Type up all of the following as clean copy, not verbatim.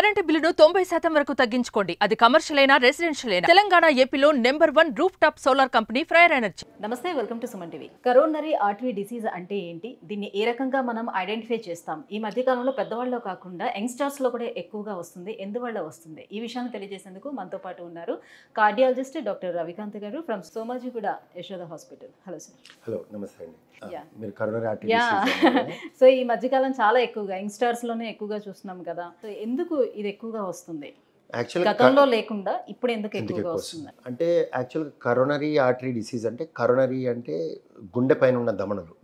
Current బిల్లును 90% వరకు తగ్గించుకోండి. అది కమర్షియల్ అయినా రెసిడెన్షియల్ అయినా. తెలంగాణ ఏపీలో #1 roof top solar company ఫ్రైర్ energy. నమస్తే, welcome to Suman TV. Coronary artery disease అంటే ఏంటి, దీన్ని ఏ రకంగా మనం ఐడెంటిఫై చేస్తాం? ఈ మధ్య కాలంలో పెద్దవాళ్ళలో కాకుండా యంగ్స్టర్స్ లో కూడా ఎక్కువగా వస్తుంది. ఎందువల్ల వస్తుంది? ఈ విషయాన్ని తెలియజేసేందుకు మనతో పాటు ఉన్నారు కార్డియాలజిస్ట్ డాక్టర్ రవికాంత్ గారు from Somajiguda Yashoda hospital. Hello sir. Hello, నమస్తే అండి. మీరు కరోనరీ ఆర్టరీ సో ఈ మధ్యకాలం చాలా ఎక్కువగా యంగ్స్టర్స్ లోనే ఎక్కువగా చూస్తున్నాం కదా. సో ఎందుకు ఇది ఎక్కువగా వస్తుంది? గతంలో లేకుండా ఇప్పుడు ఎందుకు ఎక్కువగా వస్తుంది? అంటే యాక్చువల్గా కరోనరీ ఆర్టరీ డిసీజ్ అంటే, కరోనరీ అంటే గుండె పైన ఉన్న ధమనులు,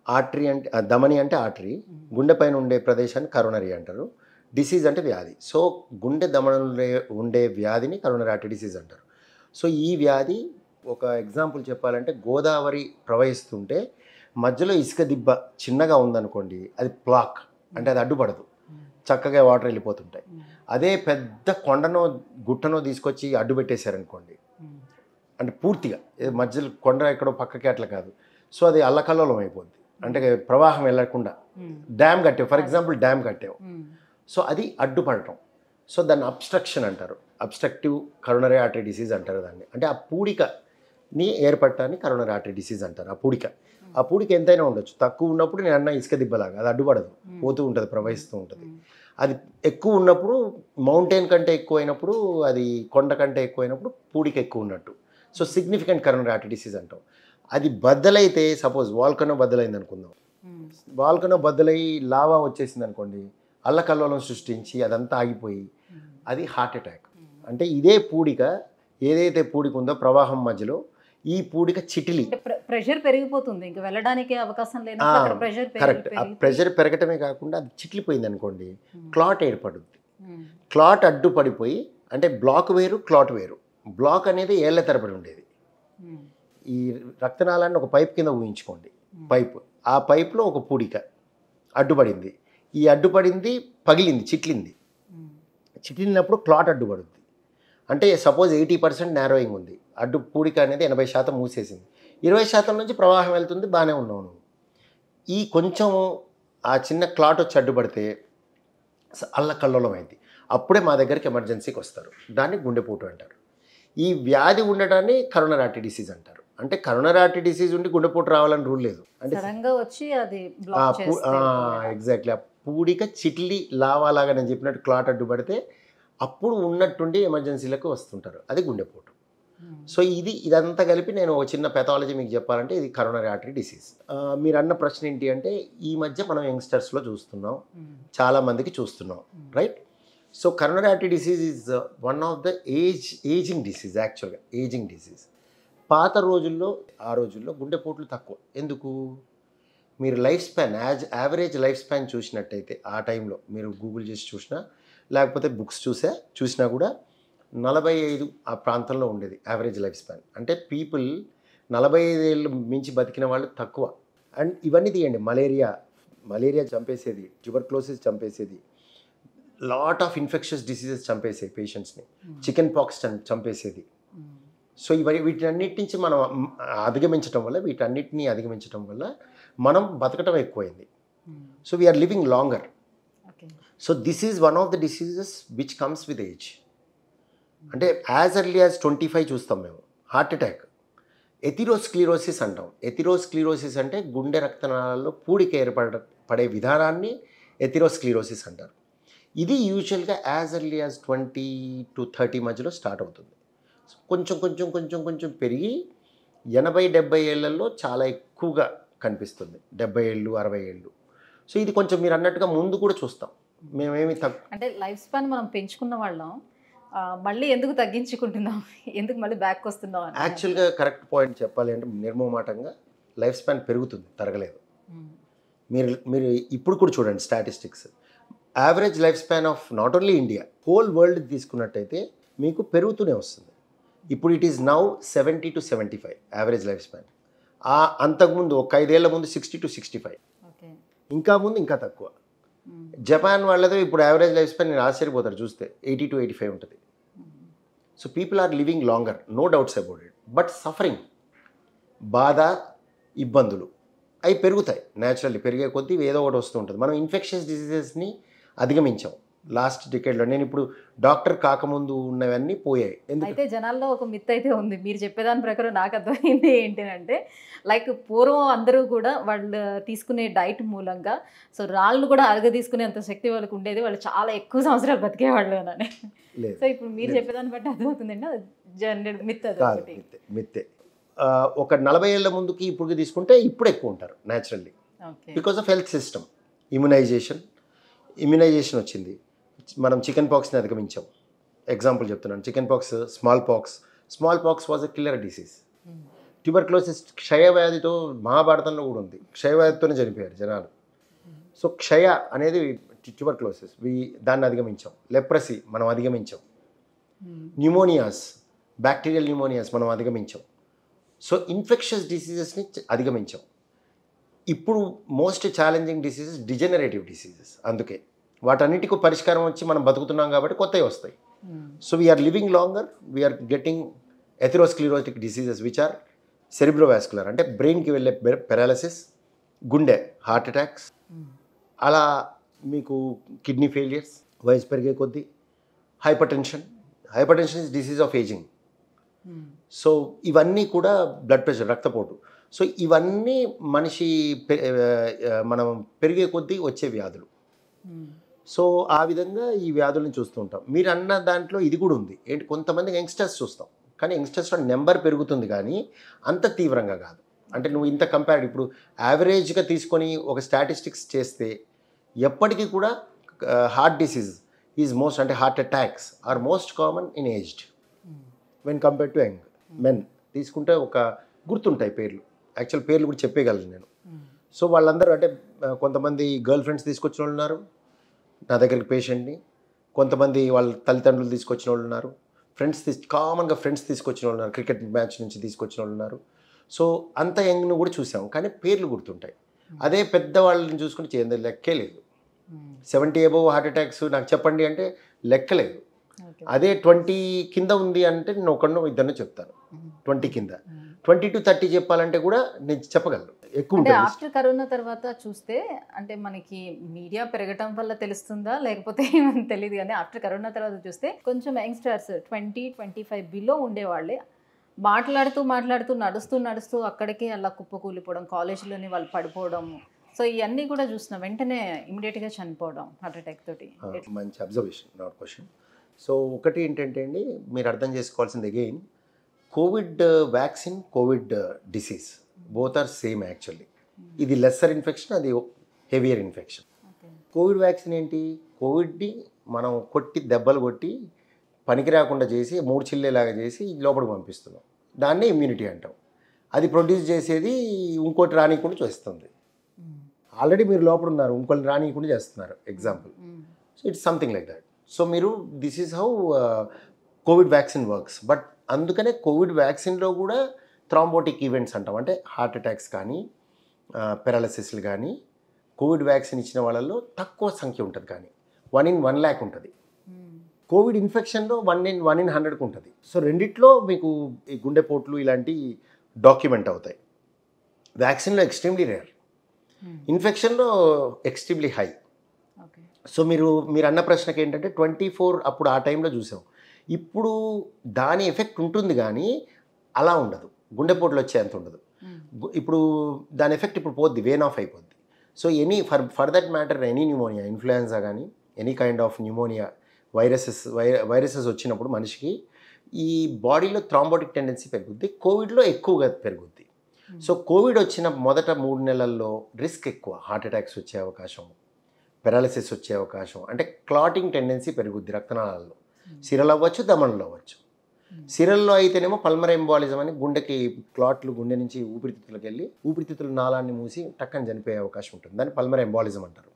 ఆర్టరీ అంటే ధమని అంటే ఆర్టరీ, గుండె పైన ఉండే ప్రదేశాన్ని కరోనరీ అంటారు. డిసీజ్ అంటే వ్యాధి. సో గుండె ధమనులు ఉండే వ్యాధిని కరోనరీ ఆర్టరీ డిసీజ్ అంటారు. సో ఈ వ్యాధి, ఒక ఎగ్జాంపుల్ చెప్పాలంటే, గోదావరి ప్రవహిస్తుంటే మధ్యలో ఇసుక దిబ్బ చిన్నగా ఉందనుకోండి, అది ప్లాక్ అంటే అది అడ్డుపడదు, చక్కగా వాటర్ వెళ్ళిపోతుంటాయి. అదే పెద్ద కొండనో గుట్టనో తీసుకొచ్చి అడ్డు పెట్టేశారనుకోండి, అంటే పూర్తిగా మధ్యలో కొండ ఎక్కడో పక్కకి అట్లా కాదు, సో అది అల్లకల్లోలం అయిపోద్ది. అంటే ప్రవాహం వెళ్ళకుండా డ్యామ్ కట్టావు, ఫర్ ఎగ్జాంపుల్ డ్యామ్ కట్టావు, సో అది అడ్డుపడటం. సో దాన్ని అబ్స్ట్రక్షన్ అంటారు, అబ్స్ట్రక్టివ్ కరోనరీ ఆర్టరీ డిసీజ్ అంటారు దాన్ని. అంటే ఆ పూడికని ఏర్పడటాన్ని కరోనరీ ఆర్టరీ డిసీజ్ అంటారు. ఆ పూడిక ఎంతైనా ఉండొచ్చు. తక్కువ ఉన్నప్పుడు నేను అన్న ఇసుక దిబ్బలాగా అది అడ్డుపడదు, పోతూ ఉంటుంది, ప్రవహిస్తూ ఉంటుంది. అది ఎక్కువ ఉన్నప్పుడు, మౌంటైన్ కంటే ఎక్కువ అయినప్పుడు, అది కొండ కంటే ఎక్కువ అయినప్పుడు పూడిక ఎక్కువ ఉన్నట్టు. So significant coronary artery disease అంటాం. అది బద్దలైతే, సపోజ్ వాల్కనో బద్దలైంది అనుకుందాం, వాల్కనో బద్దలై లావా వచ్చేసింది అనుకోండి, అల్లకల్లోలం సృష్టించి అదంతా ఆగిపోయి అది హార్ట్ అటాక్. అంటే ఇదే పూడిక, ఏదైతే పూడిక ఉందో ప్రవాహం మధ్యలో, ఈ పూడిక చిటిలి ప్రెషర్ పెరిగిపోతుంది, ఇంకా వెళ్ళడానికి అవకాశం లేదు. కరెక్ట్. ఆ ప్రెషర్ పెరగటమే కాకుండా అది చిట్లిపోయింది అనుకోండి, క్లాట్ ఏర్పడుద్ది. క్లాట్ అడ్డుపడిపోయి, అంటే బ్లాక్ వేరు, క్లాట్ వేరు. బ్లాక్ అనేది ఏళ్ల తరబడి ఉండేది. ఈ రక్తనాళాన్ని ఒక పైప్ కింద ఊహించుకోండి, పైపు. ఆ పైప్లో ఒక పూడిక అడ్డుపడింది. ఈ అడ్డుపడింది పగిలింది, చిట్లినప్పుడు క్లాట్ అడ్డుపడుద్ది. అంటే సపోజ్ 80% నారోయింగ్ ఉంది, అడ్డు పూడిక అనేది 80% మూసేసింది, 20% నుంచి ప్రవాహం వెళ్తుంది, బాగానే ఉన్నావు నువ్వు. ఈ కొంచెం ఆ చిన్న క్లాట్ వచ్చి అడ్డుపడితే అల్లకల్లోలం అయింది. అప్పుడే మా దగ్గరికి ఎమర్జెన్సీకి వస్తారు. దాన్ని గుండెపోటు అంటారు. ఈ వ్యాధి ఉండటాన్ని కరోనరీ ఆర్టరీ డిసీజ్ అంటారు. అంటే కరోనరీ ఆర్టరీ డిసీజ్ ఉండి గుండెపోటు రావాలని రూల్ లేదు. అంటే ఎగ్జాక్ట్లీ ఆ పూడిక చిట్లి లావాలాగా నేను చెప్పినట్టు క్లాట్ అడ్డుపడితే అప్పుడు ఉన్నట్టుండి ఎమర్జెన్సీలకు వస్తుంటారు, అది గుండెపోటు. సో ఇదంతా కలిపి నేను ఒక చిన్న పెథాలజీ మీకు చెప్పాలంటే ఇది కరోనరీ ఆర్టరీ డిసీజ్. మీరు అన్న ప్రశ్న ఏంటి అంటే, ఈ మధ్య మనం యంగ్స్టర్స్లో చూస్తున్నాం, చాలామందికి చూస్తున్నాం, right? So coronary artery disease is one of the ageing disease. యాక్చువల్గా ఏజింగ్ డిసీజ్. పాత రోజుల్లో, ఆ రోజుల్లో గుండెపోట్లు తక్కువ. ఎందుకు? మీరు life span, average life span చూసినట్టయితే, ఆ టైంలో మీరు గూగుల్ చేసి చూసినా, లేకపోతే బుక్స్ చూసినా కూడా 45 ఆ ప్రాంతంలో ఉండేది యావరేజ్ లైఫ్ స్పాన్. అంటే పీపుల్ 45 ఏళ్ళు మించి బతికిన వాళ్ళు తక్కువ. అండ్ ఇవన్నీ తీయండి, మలేరియా చంపేసేది, ట్యూబర్క్లోసిస్ చంపేసేది, లాట్ ఆఫ్ ఇన్ఫెక్షస్ డిసీజెస్ చంపేసేది పేషెంట్స్ని, చికెన్ పాక్స్ చంపేసేది. సో వీటన్నిటి నుంచి మనం వీటన్నిటిని అధిగమించడం వల్ల మనం బతకటం ఎక్కువైంది. So we are living longer. So this is one of the diseases which comes with age. అంటే యాజ్ ఎర్లీ యాజ్ 25 చూస్తాం మేము. హార్ట్ అటాక్, ఎథిరోస్క్లిరోసిస్ అంటాం. ఎథిరోస్క్లిరోసిస్ అంటే గుండె రక్తనాళాల్లో పూడిక ఏర్పడే విధానాన్ని ఎథిరోస్క్లిరోసిస్ అంటారు. ఇది యూజువల్గా యాజ్ ఎర్లీ యాజ్ 20 to 30 మధ్యలో స్టార్ట్ అవుతుంది. కొంచెం పెరిగి 80-70 ఏళ్లలో చాలా ఎక్కువగా కనిపిస్తుంది, 70 ఏళ్ళు 60 ఏళ్ళు. సో ఇది కొంచెం మీరు అన్నట్టుగా ముందు కూడా చూస్తాం. మేమేమి అంటే లైఫ్ స్పాన్ మనం పెంచుకున్న వాళ్ళం, మళ్ళీ ఎందుకు తగ్గించుకుంటున్నాం, ఎందుకు మళ్ళీ బ్యాక్ వస్తున్నాం? యాక్చువల్గా కరెక్ట్ పాయింట్ చెప్పాలి అంటే, నిర్మమాటంగా లైఫ్ స్పాన్ పెరుగుతుంది, తరగలేదు. మీరు ఇప్పుడు కూడా చూడండి statistics. Average life span of not only India, whole world తీసుకున్నట్టయితే మీకు పెరుగుతూనే వస్తుంది. ఇప్పుడు it is now 70 to 75 average life span. అంతకుముందు ఒక 5 ఏళ్ల ముందు 60 to 65, ఇంకా ముందు ఇంకా తక్కువ. జపాన్ వాళ్ళతో ఇప్పుడు యావరేజ్ లైఫ్ స్పాన్ నేను ఆశ్చర్యపోతారు చూస్తే 80 to 85 ఉంటుంది. So people are living longer, no doubts about it. But suffering, బాధ, ఇబ్బందులు అవి పెరుగుతాయి. న్యాచురల్లీ పెరిగే కొద్దీ ఏదో ఒకటి వస్తూ ఉంటుంది. మనం ఇన్ఫెక్షన్స్ డిసీజెస్ని అధిగమించాం. లాస్ట్ డికేడ్లో. నేను ఇప్పుడు డాక్టర్ కాకముందు ఉన్నవన్నీ పోయాయి. ఎందుకు? అయితే జనాల్లో ఒక మిత్ అయితే ఉంది. మీరు చెప్పేదాని ప్రకారం నాకు అర్థమైంది ఏంటంటే లైక్ పూర్వం అందరూ కూడా వాళ్ళు తీసుకునే డైట్ మూలంగా సో రాళ్ళు కూడా అరగ తీసుకునేంత శక్తి వాళ్ళకు ఉండేది, వాళ్ళు చాలా ఎక్కువ సంవత్సరాలు బతికేవాళ్ళు అని. సో ఇప్పుడు మీరు చెప్పేదాన్ని బట్టి అర్థమవుతుందండి అది జనరల్ మిత్. అది మిత్తే. ఒక 40 ఏళ్ల ముందుకి ఇప్పుడు తీసుకుంటే ఇప్పుడు ఎక్కువ ఉంటారు naturally, because of health system. Immunization వచ్చింది. మనం చికెన్ పాక్స్ని అధిగమించాం. ఎగ్జాంపుల్ చెప్తున్నాను, chicken pox, small pox was a killer disease. Tuberculosis క్షయవ్యాధితో మహాభారతంలో కూడా ఉంది. క్షయవ్యాధితోనే చనిపోయారు జనాలు. సో క్షయ అనేది ట్యూబర్క్లోసిస్, దాన్ని అధిగమించాం. లెప్రసీ మనం అధిగమించాం. న్యూమోనియాస్, బ్యాక్టీరియల్ న్యూమోనియాస్ మనం అధిగమించాం. సో ఇన్ఫెక్షస్ డిసీజెస్ని అధిగమించాం. ఇప్పుడు most challenging diseases degenerative diseases. అందుకే వాటన్నిటికీ పరిష్కారం వచ్చి మనం బతుకుతున్నాం కాబట్టి కొత్తవి వస్తాయి. So we are living longer, we are getting atherosclerotic diseases which are cerebrovascular, అంటే బ్రెయిన్కి వెళ్ళే పెరాలసిస్, గుండె హార్ట్ అటాక్స్, అలా మీకు కిడ్నీ ఫెయిలియర్స్ వయసు పెరిగే కొద్దీ, hyper tension is disease of ageing. So ఇవన్నీ కూడా బ్లడ్ ప్రెషర్, రక్తపోటు. సో ఇవన్నీ మనం పెరిగే కొద్దీ వచ్చే వ్యాధులు. సో ఆ విధంగా ఈ వ్యాధులను చూస్తూ ఉంటాం. మీరు అన్న దాంట్లో ఇది కూడా ఉంది ఏంటి, కొంతమంది యంగ్స్టర్స్ చూస్తాం, కానీ యంగ్స్టర్స్లో నెంబర్ పెరుగుతుంది కానీ అంత తీవ్రంగా కాదు. అంటే నువ్వు ఇంత కంపేర్డ్ ఇప్పుడు యావరేజ్గా తీసుకొని ఒక స్టాటిస్టిక్స్ చేస్తే ఎప్పటికీ కూడా హార్ట్ డిసీజ్ ఈజ్ మోస్ట్, అంటే heart attacks are most common in aged when compared to young men. తీసుకుంటే ఒక గుర్తుంటాయి పేర్లు, యాక్చువల్ పేర్లు కూడా చెప్పేయగలను నేను. సో వాళ్ళందరూ అంటే కొంతమంది గర్ల్ ఫ్రెండ్స్ తీసుకొచ్చిన వాళ్ళు ఉన్నారు నా దగ్గరికి పేషెంట్ని, కొంతమంది వాళ్ళ తల్లిదండ్రులు తీసుకొచ్చిన వాళ్ళు ఉన్నారు, కామన్గా ఫ్రెండ్స్ తీసుకొచ్చిన వాళ్ళు ఉన్నారు, క్రికెట్ మ్యాచ్ నుంచి తీసుకొచ్చిన వాళ్ళు ఉన్నారు. సో అంత యంగ్ను కూడా చూసాం, కానీ పేర్లు గుర్తుంటాయి. అదే పెద్దవాళ్ళని చూసుకుంటే చేయండి లెక్కే లేదు. 70 అబోవ్ హార్ట్ అటాక్స్ నాకు చెప్పండి అంటే లెక్కలేదు. అదే 20 కింద ఉంది అంటే నేను ఒకరినో ఇద్దరినో చెప్తాను. 20 కింద, 20 to 30 చెప్పాలంటే కూడా నేను చెప్పగలను. ఎక్కువ అంటే ఆఫ్టర్ కరోనా తర్వాత చూస్తే అంటే మనకి మీడియా పెరగటం వల్ల తెలుస్తుందా లేకపోతే ఏమని తెలియదు, కానీ ఆఫ్టర్ కరోనా తర్వాత చూస్తే కొంచెం యంగ్స్టర్స్ 20-25 బిలో ఉండేవాళ్ళే మాట్లాడుతూ నడుస్తూ అక్కడికే అలా కుప్పకూలిపోవడం, కాలేజీలోనే వాళ్ళు పడిపోవడం. సో ఇవన్నీ కూడా చూసిన వెంటనే ఇమీడియట్గా చనిపోవడం హార్ట్ అటాక్ తోటి. మంచి అబ్జర్వేషన్, నాట్ క్వశ్చన్. సో ఒకటి ఏంటంటే అండి, మీరు అర్థం చేసుకోవాల్సింది again, Covid vaccine, Covid disease both are same actually. ఇది లెస్సర్ ఇన్ఫెక్షన్, అది హెవియర్ ఇన్ఫెక్షన్. కోవిడ్ వ్యాక్సిన్ ఏంటి, కోవిడ్ని మనం దెబ్బలు కొట్టి పనికి రాకుండా చేసి 3 చిల్లేలాగా చేసి లోపలికి పంపిస్తున్నాం. దాన్నే ఇమ్యూనిటీ అంటాం. అది ప్రొడ్యూస్ చేసేది ఇంకోటి రానికుండా చేస్తుంది. ఆల్రెడీ మీరు లోపల ఉన్నారు, ఇంకోటి రానికుండా చేస్తున్నారు, example. So it's something like that. So మీరు this is how covid vaccine works. But అందుకనే కోవిడ్ వ్యాక్సిన్లో కూడా థ్రాంబోటిక్ ఈవెంట్స్ అంటాం, అంటే హార్ట్ అటాక్స్ కానీ పెరాలసిస్లు కానీ కోవిడ్ వ్యాక్సిన్ ఇచ్చిన వాళ్ళల్లో తక్కువ సంఖ్య ఉంటుంది, కానీ 1 in 1 lakh ఉంటుంది. కోవిడ్ ఇన్ఫెక్షన్లో 1 in 100కు ఉంటుంది. సో రెండిట్లో మీకు ఈ గుండెపోట్లు ఇలాంటి డాక్యుమెంట్ అవుతాయి. వ్యాక్సిన్లో ఎక్స్ట్రీమ్లీ రేర్, ఇన్ఫెక్షన్లో ఎక్స్ట్రీమ్లీ హై. సో మీరు అన్న ప్రశ్నకి ఏంటంటే 24 అప్పుడు ఆ టైంలో చూసాం. ఇప్పుడు దాని ఎఫెక్ట్ ఉంటుంది కానీ అలా ఉండదు, గుండెపోట్లు వచ్చేంత ఉండదు. ఇప్పుడు దాని ఎఫెక్ట్ ఇప్పుడు పోద్ది, వేన్ ఆఫ్ అయిపోద్ది. So for that matter any pneumonia, influenza కానీ any kind of pneumonia, viruses వచ్చినప్పుడు మనిషికి ఈ బాడీలో థ్రాంబోటిక్ టెండెన్సీ పెరుగుద్ది, కోవిడ్లో ఎక్కువగా పెరుగుద్ది. సో కోవిడ్ వచ్చిన మొదట 3 నెలల్లో రిస్క్ ఎక్కువ, హార్ట్ అటాక్స్ వచ్చే అవకాశం, పెరాలసిస్ వచ్చే అవకాశం, అంటే క్లాటింగ్ టెండెన్సీ పెరుగుద్ది రక్తనాళాల్లో. సిరలు అవ్వచ్చు, దమనలు అవ్వచ్చు. సిరల్లో అయితేనేమో పల్మర్ ఎంబాలిజం అని గుండెకి క్లాట్లు గుండె నుంచి ఊపిరితిత్తులకు వెళ్ళి ఊపిరితిత్తుల నాళాన్ని మూసి టక్కని చనిపోయే అవకాశం ఉంటుంది, దాన్ని పల్మర్ ఎంబాలిజం అంటారు.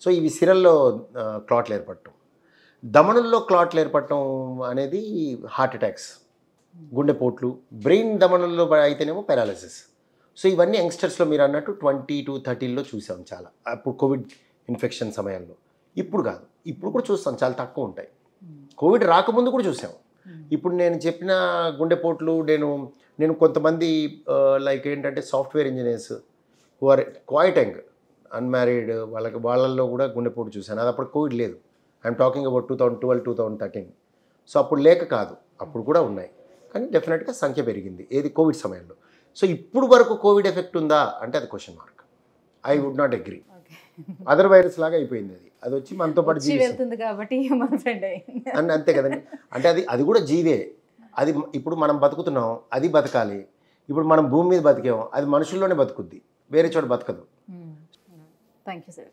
సో ఇవి సిరల్లో క్లాట్లు ఏర్పడటం. దమనుల్లో క్లాట్లు ఏర్పడటం అనేది హార్ట్ అటాక్స్, గుండెపోట్లు. బ్రెయిన్ దమనుల్లో అయితేనేమో పెరాలసిస్. సో ఇవన్నీ యంగ్స్టర్స్లో మీరు అన్నట్టు 20 to 30లో చూసాం చాలా, అప్పుడు కోవిడ్ ఇన్ఫెక్షన్ సమయంలో. ఇప్పుడు కాదు, ఇప్పుడు కూడా చూస్తాం, చాలా తక్కువ ఉంటాయి. కోవిడ్ రాకముందు కూడా చూసాం. ఇప్పుడు నేను చెప్పిన గుండెపోట్లు నేను కొంతమంది లైక్ ఏంటంటే software engineers who are quite young, unmarried, వాళ్ళల్లో కూడా గుండెపోటు చూశాను. అది అప్పుడు కోవిడ్ లేదు, ఐఎమ్ టాకింగ్ అబౌట్ 2012, 2013. సో అప్పుడు లేక కాదు, అప్పుడు కూడా ఉన్నాయి, కానీ డెఫినెట్గా సంఖ్య పెరిగింది ఏది కోవిడ్ సమయంలో. సో ఇప్పుడు వరకు కోవిడ్ ఎఫెక్ట్ ఉందా అంటే అది question mark. I would not agree. Other virus లాగా అయిపోయింది అది వచ్చి మనతో పాటు వెళ్తుంది కాబట్టి అని అంతే కదండి. అంటే అది కూడా జీవే. అది ఇప్పుడు మనం బతుకుతున్నాం, అది బతకాలి. ఇప్పుడు మనం భూమి మీద బతికాం, అది మనుషుల్లోనే బతుకుద్ది, వేరే చోట బతకదు. Thank you sir.